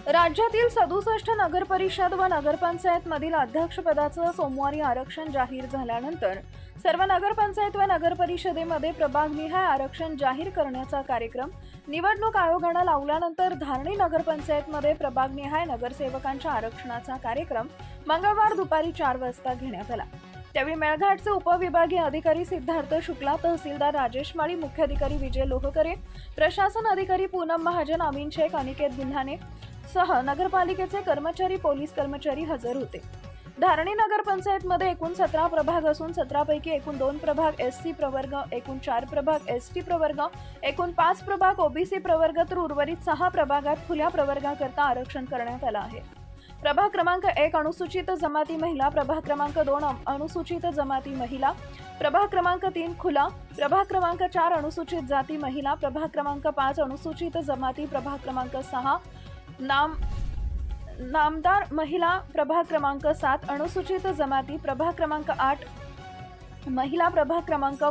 राज्यातील 67 नगरपरिषद व नगरपंचायत मधील अध्यक्षपदाचं सोमवारी आरक्षण जाहीर झाल्यानंतर सर्व नगरपंचायत व नगरपरिषदेमध्ये प्रभागनिहाय आरक्षण जाहीर करण्याचा कार्यक्रम निवडणूक आयोगाने लावल्यानंतर धारणी नगरपंचायतमध्ये प्रभागनिहाय नगरसेवकांच्या आरक्षणाचा कार्यक्रम मंगळवार दुपारी 4 वाजता घेण्यात आला। त्यावेळी मेळघाटचे उपविभागीय अधिकारी सिद्धार्थ शुक्ला, तहसीलदार राजेश माळी, मुख्य अधिकारी विजय लोहकरे, प्रशासन अधिकारी पूनम महाजन, अमीन शेख, अनिकेत गुल्हाने सह नगरपालिकेचे कर्मचारी, पोलीस कर्मचारी हजर होते। धारणी नगरपंचायतमध्ये एकूण 17 प्रभाग असून 17 पैकी एकूण 2 प्रभाग एससी प्रवर्ग, एकूण 4 प्रभाग एसटी प्रवर्ग, एकूण 5 प्रभाग ओबीसी प्रवर्ग तर उर्वरित 6 प्रभागात खुल्या प्रवर्गाकरता आरक्षण करण्यात आले आहे। प्रभाग क्रमांक 1 अनुसूचित जमाती महिला, प्रभाग क्रमांक 2 अनुसूचित जमाती महिला, प्रभाग क्रमांक 3 खुला, प्रभाग क्रमांक 4 अनुसूचित जाती महिला, प्रभाग क्रमांक 5 अनुसूचित जमाती, प्रभाग क्रमांक 6 नामदार महिला, प्रभाग क्रमांक 7 अनुसूचित जमाती, प्रभाग क्रमांक 8 महिला, प्रभाग क्रमांक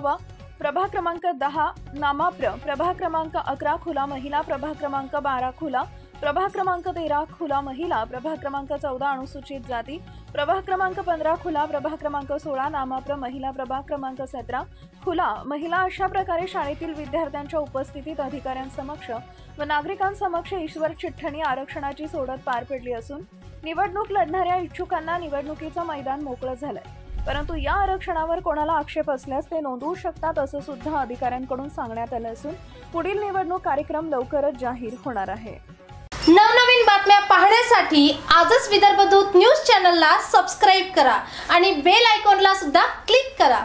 प्रभाग क्रमांक 10 नामाप्र, प्रभाग क्रमांक 11 खुला महिला, प्रभाग क्रमांक 12 खुला, प्रभाग क्रमांक 13 खुला महिला, प्रभाग क्रमांक 14 अनुसूचित जाती, प्रभाग क्रमांक 15 खुला, प्रभाग क्रमांक 16 नामाप्र महिला, प्रभाग क्रमांक 17 खुला महिला। अशा प्रकारे शाळेतील विद्यार्थ्यांच्या उपस्थितीत अधिकाऱ्यांसमक्ष व नागरिकांसमक्ष ईश्वर चिठ्ठीने आरक्षणाची सोडत पार पडली असून निवडणूक लढणाऱ्या इच्छुकांना निवडणुकीचं मैदान मोकळं झालंय। परंतु या आरक्षणावर कोणाला आक्षेप असल्यास ते नोंदवू शकतात असं सुद्धा अधिकाऱ्यांकडून सांगण्यात आलं असून पुढील निवडणूक कार्यक्रम लवकरच जाहीर होणार आहे। नवनवीन बातम्या पाहण्यासाठी आजच विदर्भ दूत न्यूज चॅनलला सबस्क्राइब करा आणि बेल आयकॉनला सुद्धा क्लिक करा।